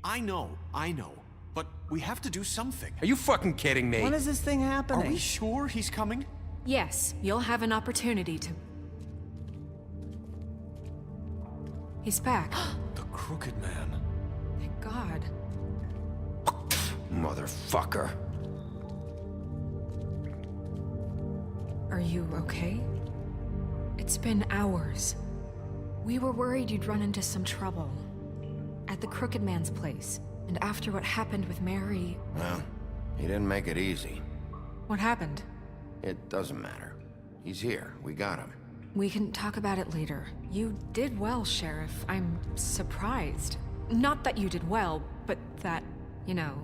I know. But we have to do something. Are you fucking kidding me? When is this thing happening? Are we sure he's coming? Yes, you'll have an opportunity to... He's back. The Crooked Man. Thank God. Motherfucker. Are you okay? It's been hours. We were worried you'd run into some trouble. At the Crooked Man's place. And after what happened with Mary... Well, he didn't make it easy. What happened? It doesn't matter. He's here. We got him. We can talk about it later. You did well, Sheriff. I'm surprised. Not that you did well, but that, you know...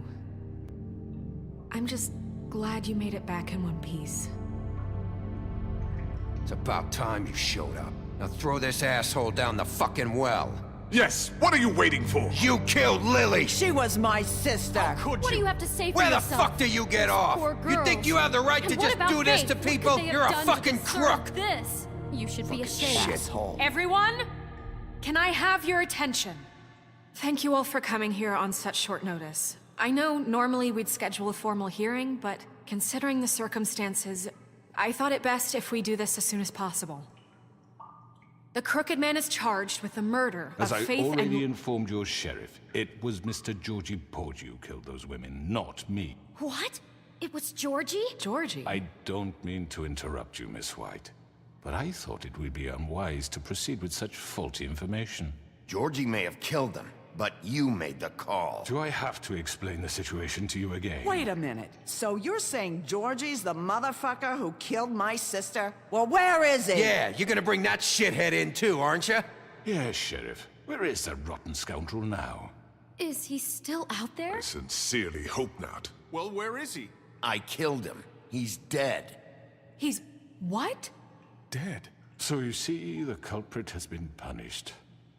I'm just glad you made it back in one piece. It's about time you showed up. Now throw this asshole down the fucking well. Yes, what are you waiting for? You killed Lily! She was my sister. How could What you? do you have to say for Where the yourself? fuck do you get off? Poor You think girls. you have the right And to what just about do this Faith? to What could people? they have You're a done to fucking deserve crook! This. You should be ashamed. Asshole. Everyone, can I have your attention? Thank you all for coming here on such short notice. I know normally we'd schedule a formal hearing, but considering the circumstances, I thought it best if we do this as soon as possible. The Crooked Man is charged with the murder As of I Faith already and... informed your sheriff, it was Mr. Georgie Porgy who killed those women, not me. What? It was Georgie? Georgie. I don't mean to interrupt you, Miss White, but I thought it would be unwise to proceed with such faulty information. Georgie may have killed them, but you made the call. Do I have to explain the situation to you again? Wait a minute. So you're saying Georgie's the motherfucker who killed my sister? Well, where is he? Yeah, you're gonna bring that shithead in too, aren't you? Yes, Sheriff. Where is that rotten scoundrel now? Is he still out there? I sincerely hope not. Well, where is he? I killed him. He's dead. He's... what? Dead. So you see, the culprit has been punished.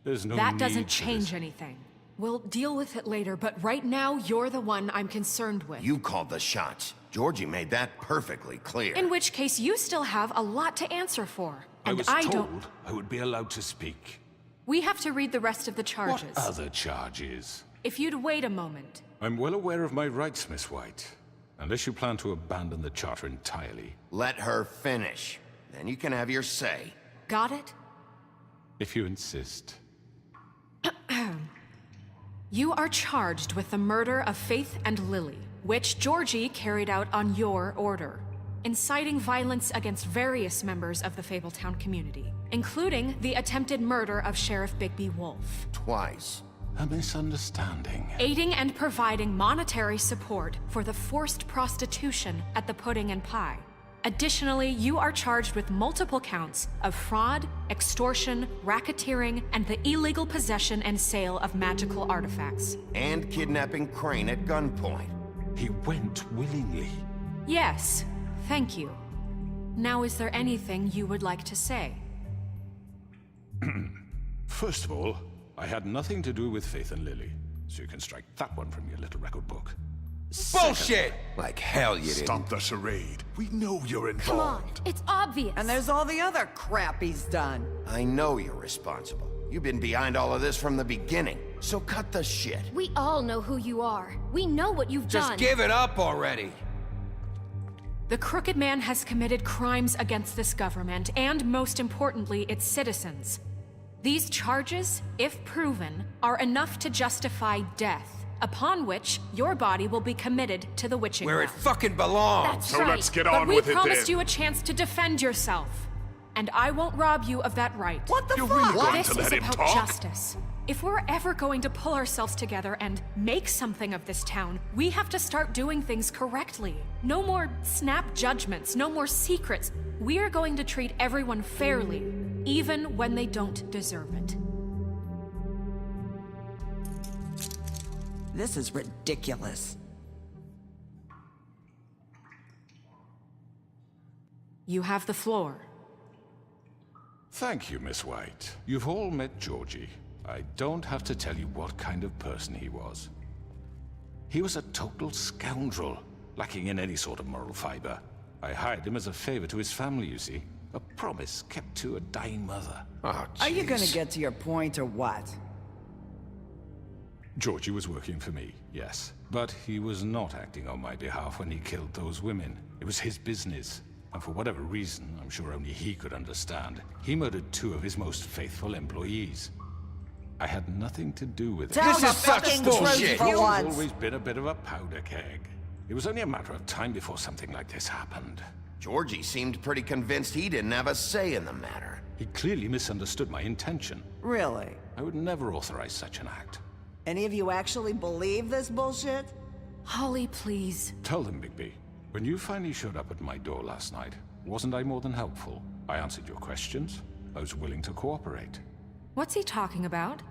There's no That need doesn't for this. change anything. We'll deal with it later, but right now, you're the one I'm concerned with. You called the shots. Georgie made that perfectly clear. In which case, you still have a lot to answer for. I And was I told don't... I would be allowed to speak. We have to read the rest of the charges. What other charges? If you'd wait a moment. I'm well aware of my rights, Miss White. Unless you plan to abandon the charter entirely. Let her finish. Then you can have your say. Got it? If you insist. You are charged with the murder of Faith and Lily, which Georgie carried out on your order, inciting violence against various members of the Fabletown community, including the attempted murder of Sheriff Bigby Wolf, Twice. A misunderstanding. aiding and providing monetary support for the forced prostitution at the Pudding and Pie. Additionally, you are charged with multiple counts of fraud, extortion, racketeering, and the illegal possession and sale of magical artifacts. And kidnapping Crane at gunpoint. He went willingly. Yes, thank you. Now, is there anything you would like to say? First of all, I had nothing to do with Faith and Lily, so you can strike that one from your little record book. Bullshit! Like hell you didn't. Stop the charade. We know you're Come on, involved. it's obvious. And there's all the other crap he's done. I know you're responsible. You've been behind all of this from the beginning. So cut the shit. We all know who you are. We know what you've Just done. give it up already. The Crooked Man has committed crimes against this government and, most importantly, its citizens. These charges, if proven, are enough to justify death, upon which your body will be committed to the witching Where it well. fucking belongs. That's So right. let's get But on we with it promised then. you a chance to defend yourself, and I won't rob you of that right. What the You're fuck? really going This to let is him about talk? justice. If we're ever going to pull ourselves together and make something of this town, we have to start doing things correctly. No more snap judgments, no more secrets. We are going to treat everyone fairly, even when they don't deserve it. This is ridiculous. You have the floor. Thank you, Miss White. You've all met Georgie. I don't have to tell you what kind of person he was. He was a total scoundrel, lacking in any sort of moral fiber. I hired him as a favor to his family, you see. A promise kept to a dying mother. Oh, Are you gonna jeez. get to your point or what? Georgie was working for me, yes. But he was not acting on my behalf when he killed those women. It was his business. And for whatever reason, I'm sure only he could understand, he murdered 2 of his most faithful employees. I had nothing to do with it. Tell This the is such fucking bullshit. truth for Georgie's once. always been a bit of a powder keg. It was only a matter of time before something like this happened. Georgie seemed pretty convinced he didn't have a say in the matter. He clearly misunderstood my intention. Really? I would never authorize such an act. Any of you actually believe this bullshit? Holly, please. Tell them, Bigby. When you finally showed up at my door last night, wasn't I more than helpful? I answered your questions. I was willing to cooperate. What's he talking about?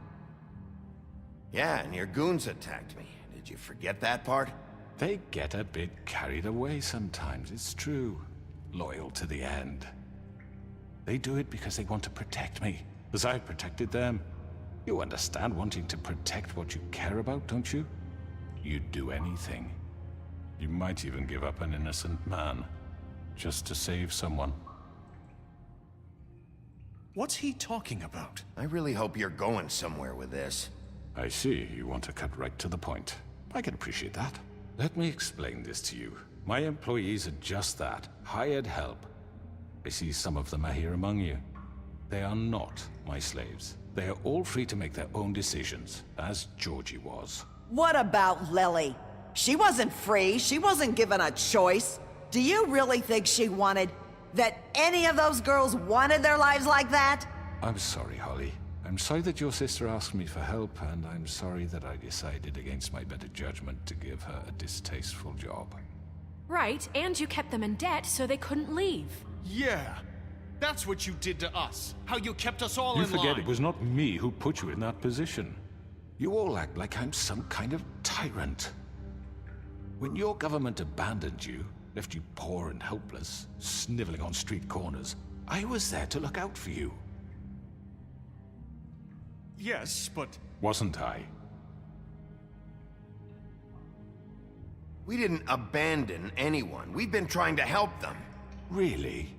Yeah, and your goons attacked me. Did you forget that part? They get a bit carried away sometimes, it's true. Loyal to the end. They do it because they want to protect me, as I protected them. You understand wanting to protect what you care about, don't you? You'd do anything. You might even give up an innocent man, just to save someone. What's he talking about? I really hope you're going somewhere with this. I see, you want to cut right to the point. I can appreciate that. Let me explain this to you. My employees are just that, hired help. I see some of them are here among you. They are not my slaves. They are all free to make their own decisions, as Georgie was. What about Lily? She wasn't free. She wasn't given a choice. Do you really think she wanted... that any of those girls wanted their lives like that? I'm sorry, Holly. I'm sorry that your sister asked me for help, and I'm sorry that I decided against my better judgment to give her a distasteful job. Right, and you kept them in debt so they couldn't leave. Yeah. That's what you did to us. How you kept us all You in forget line. it was not me who put you in that position. You all act like I'm some kind of tyrant. When your government abandoned you, left you poor and helpless, sniveling on street corners, I was there to look out for you. Yes, but... Wasn't I? We didn't abandon anyone. We've been trying to help them. Really?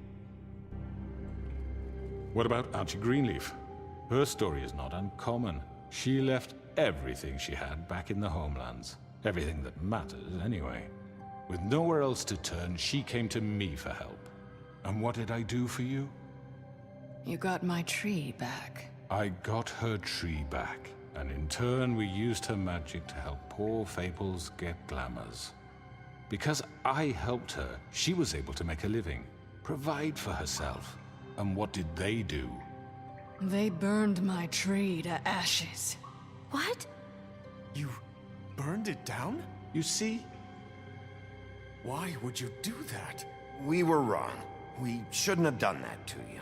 What about Auntie Greenleaf? Her story is not uncommon. She left everything she had back in the homelands. Everything that matters, anyway. With nowhere else to turn, she came to me for help. And what did I do for you? You got my tree back. I got her tree back, and in turn we used her magic to help poor Fables get glamours. Because I helped her, she was able to make a living, provide for herself. And what did they do? They burned my tree to ashes. What? You burned it down? You see? Why would you do that? We were wrong. We shouldn't have done that to you.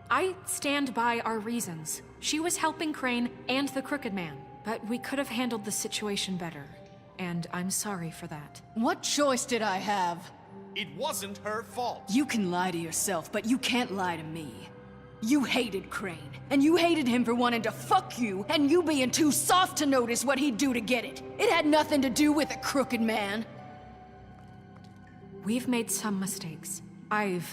I stand by our reasons. She was helping Crane and the Crooked Man, but we could have handled the situation better. And I'm sorry for that. What choice did I have? It wasn't her fault. You can lie to yourself, but you can't lie to me. You hated Crane, and you hated him for wanting to fuck you, and you being too soft to notice what he'd do to get it. It had nothing to do with the Crooked Man. We've made some mistakes. I've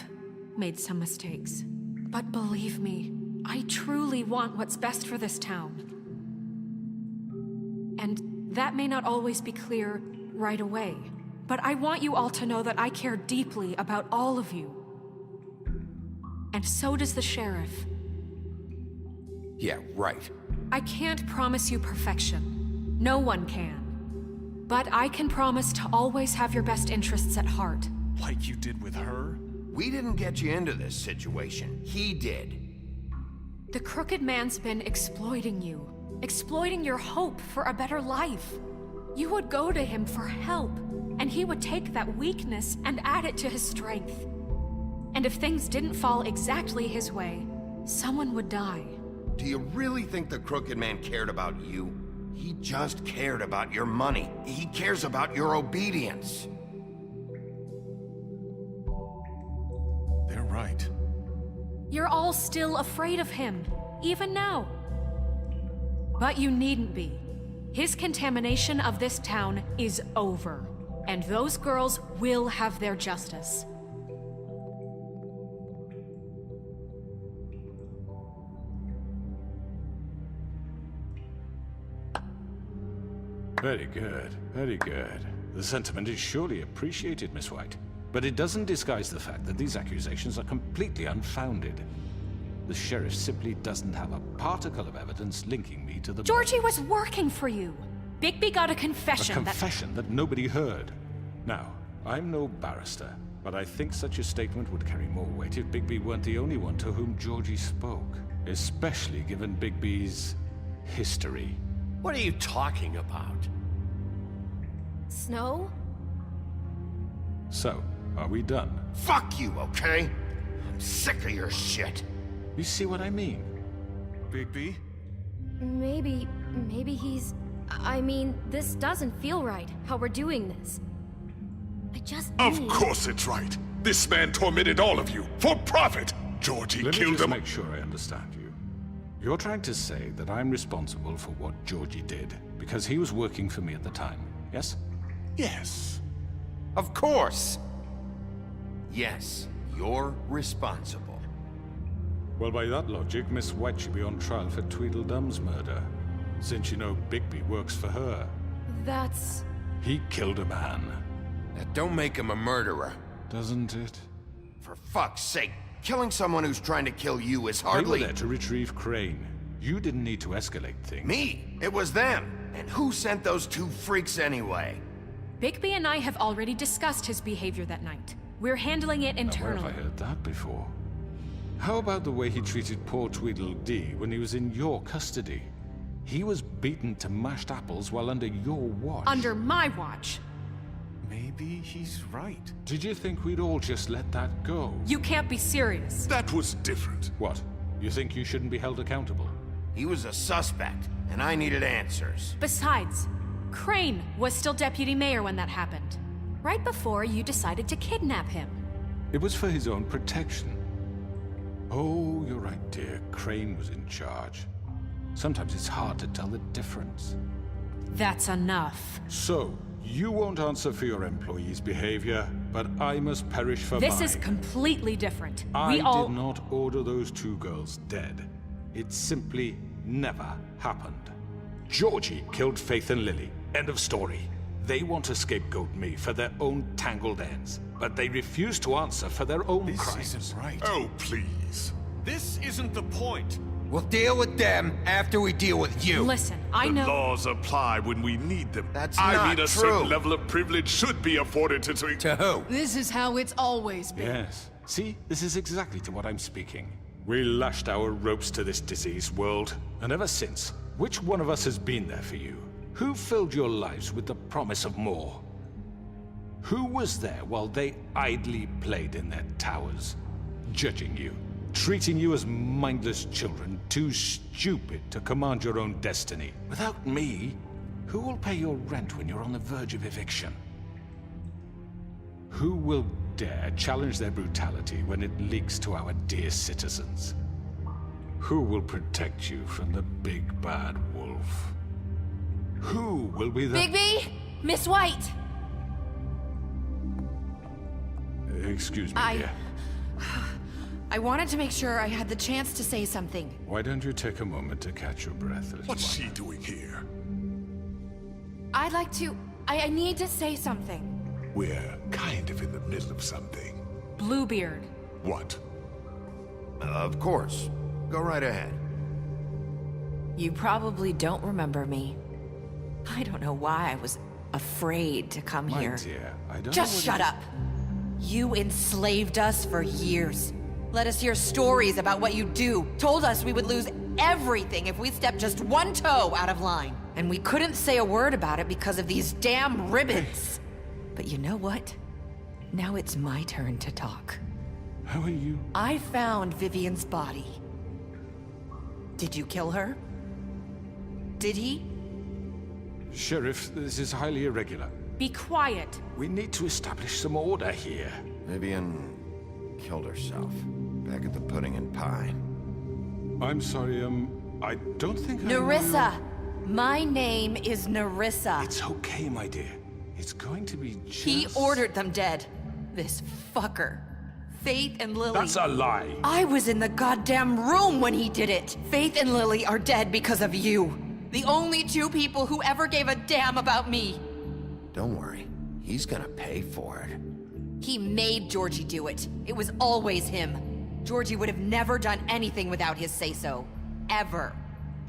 made some mistakes. But believe me, I truly want what's best for this town. And that may not always be clear right away, but I want you all to know that I care deeply about all of you. And so does the sheriff. Yeah, right. I can't promise you perfection. No one can. But I can promise to always have your best interests at heart. Like you did with her? We didn't get you into this situation. He did. The Crooked Man's been exploiting you. Exploiting your hope for a better life. You would go to him for help, and he would take that weakness and add it to his strength. And if things didn't fall exactly his way, someone would die. Do you really think the Crooked Man cared about you? He just cared about your money. He cares about your obedience. They're right. You're all still afraid of him, even now. But you needn't be. His contamination of this town is over, and those girls will have their justice. Very good, very good. The sentiment is surely appreciated, Miss White. But it doesn't disguise the fact that these accusations are completely unfounded. The sheriff simply doesn't have a particle of evidence linking me to the... Georgie was working for you. Bigby got a confession A confession that nobody heard. Now, I'm no barrister, but I think such a statement would carry more weight if Bigby weren't the only one to whom Georgie spoke. Especially given Bigby's history. What are you talking about? Snow? So, are we done? Fuck you, okay? I'm sick of your shit. You see what I mean? Bigby? Maybe he's... I mean, this doesn't feel right, how we're doing this. I just Of need... course it's right. This man tormented all of you, for profit. Georgie Let me killed just him. make sure I understand you. You're trying to say that I'm responsible for what Georgie did, because he was working for me at the time, yes? Yes. Of course. Yes, you're responsible. Well, by that logic, Miss White should be on trial for Tweedledum's murder, since you know Bigby works for her. That's... He killed a man, That don't make him a murderer. doesn't it? For fuck's sake, killing someone who's trying to kill you is They were hardly... there to retrieve Crane. You didn't need to escalate things. Me? It was them. And who sent those two freaks anyway? Bigby and I have already discussed his behavior that night. We're handling it Now, where internally. have I heard that before? How about the way he treated poor Tweedledee when he was in your custody? He was beaten to mashed apples while under your watch. Under my watch. Maybe he's right. Did you think we'd all just let that go? You can't be serious. That was different. What? You think you shouldn't be held accountable? He was a suspect, and I needed answers. Besides, Crane was still deputy mayor when that happened. Right before you decided to kidnap him. It was for his own protection. Oh, you're right, dear. Crane was in charge. Sometimes it's hard to tell the difference. That's enough. So, you won't answer for your employees' behavior, but I must perish for This mine. is completely different. I We all... did not order those two girls dead. It simply never happened. Georgie killed Faith and Lily. End of story. They want to scapegoat me for their own tangled ends, but they refuse to answer for their own This crimes. isn't right. Oh, please. This isn't the point. We'll deal with them after we deal with you. Listen, I The know... laws apply when we need them. That's I not mean, a true. certain level of privilege should be afforded to... To who? This is how it's always been. Yes. See, this is exactly to what I'm speaking. We lashed our ropes to this diseased world, and ever since, which one of us has been there for you? Who filled your lives with the promise of more? Who was there while they idly played in their towers, judging you, treating you as mindless children, too stupid to command your own destiny? Without me, who will pay your rent when you're on the verge of eviction? Who will dare challenge their brutality when it leaks to our dear citizens? Who will protect you from the big bad wolf? Who will be the... Bigby? Miss White! Excuse me, dear. I wanted to make sure I had the chance to say something. Why don't you take a moment to catch your breath, little What's one? she doing here? I'd like to... I need to say something. We're kind of in the middle of something. Bluebeard. What? Of course. Go right ahead. You probably don't remember me. I don't know why I was afraid to come My here. dear, I don't Just know shut up. You enslaved us for years. Let us hear stories about what you do. Told us we would lose everything if we stepped just one toe out of line. And we couldn't say a word about it because of these damn ribbons. But you know what? Now it's my turn to talk. How are you? I found Vivian's body. Did you kill her? Did he? Sheriff, this is highly irregular. Be quiet. We need to establish some order here. Vivian killed herself back at the Pudding and Pie. I'm sorry, I don't think I knew- Nerissa! My name is Nerissa. It's okay, my dear. It's going to be just... He ordered them dead. This fucker. Faith and Lily. That's a lie. I was in the goddamn room when he did it. Faith and Lily are dead because of you. The only two people who ever gave a damn about me. Don't worry. He's gonna pay for it. He made Georgie do it. It was always him. Georgie would have never done anything without his say-so. Ever.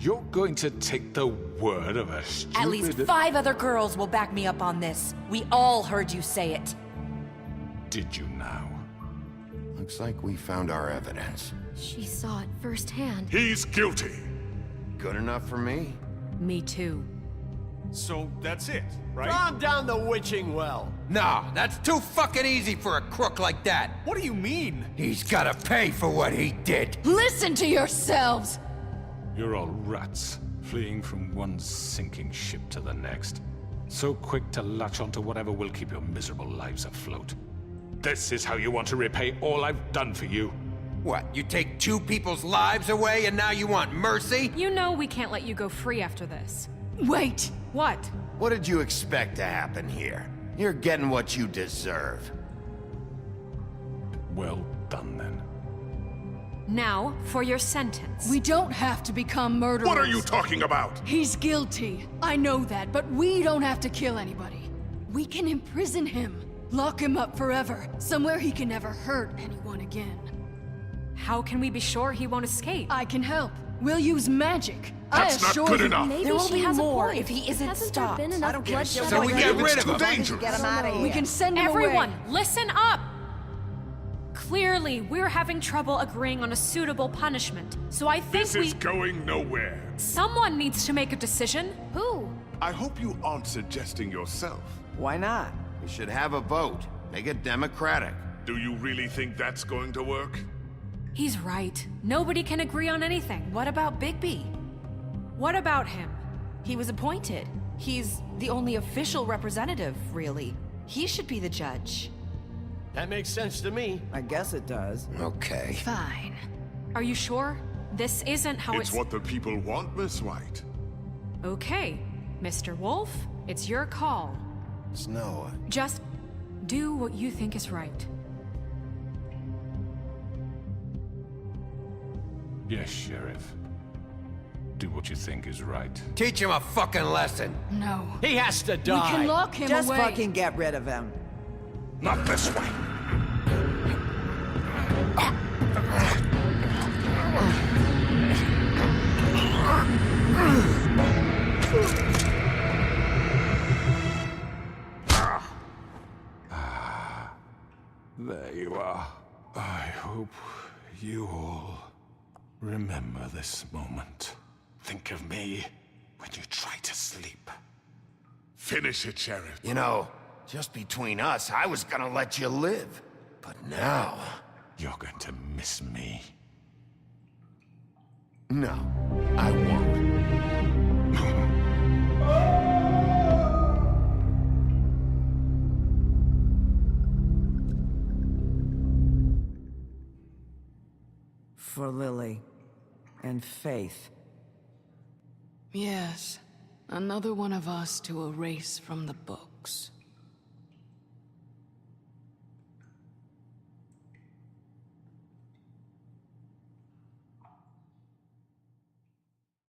You're going to take the word of a stupid... At least 5 other girls will back me up on this. We all heard you say it. Did you now? Looks like we found our evidence. She saw it firsthand. He's guilty. Good enough for me? Me too. So that's it, right? Calm down the witching well. No, that's too fucking easy for a crook like that. What do you mean? He's gotta pay for what he did. Listen to yourselves! You're all rats, fleeing from one sinking ship to the next. So quick to latch onto whatever will keep your miserable lives afloat. This is how you want to repay all I've done for you? What, you take 2 people's lives away and now you want mercy? You know we can't let you go free after this. Wait! What? What did you expect to happen here? You're getting what you deserve. Well done, then. Now, for your sentence. We don't have to become murderers. What are you talking about? He's guilty. I know that, but we don't have to kill anybody. We can imprison him. Lock him up forever, somewhere he can never hurt anyone again. How can we be sure he won't escape? I can help. We'll use magic. That's I not assure good you. enough. Maybe There will she be has more a point. if he isn't Hasn't stopped. there been I enough don't give a shit bloodshed So we what get you do. rid of him. As long as you Dangerous. get him out of here. We can send him Everyone, away. listen up! Clearly, we're having trouble agreeing on a suitable punishment, so I think This is going nowhere. someone needs to make a decision. Who? I hope you aren't suggesting yourself. Why not? We should have a vote. Make it democratic. Do you really think that's going to work? He's right. Nobody can agree on anything. What about Bigby? What about him? He was appointed. He's the only official representative, really. He should be the judge. That makes sense to me. I guess it does. Okay. Fine. Are you sure? This isn't how It's what the people want, Miss White. Okay, Mr. Wolf, it's your call. Snow. Just do what you think is right. Yes, Sheriff. Do what you think is right. Teach him a fucking lesson. No. He has to We die. can lock him Just away. fucking get rid of him. Not this way. There you are. I hope you all remember this moment. Think of me when you try to sleep. Finish it, Sheriff. You know, just between us, I was gonna let you live. But now... You're going to miss me. No, I won't. For Lily and Faith. Yes. Another one of us to erase from the books.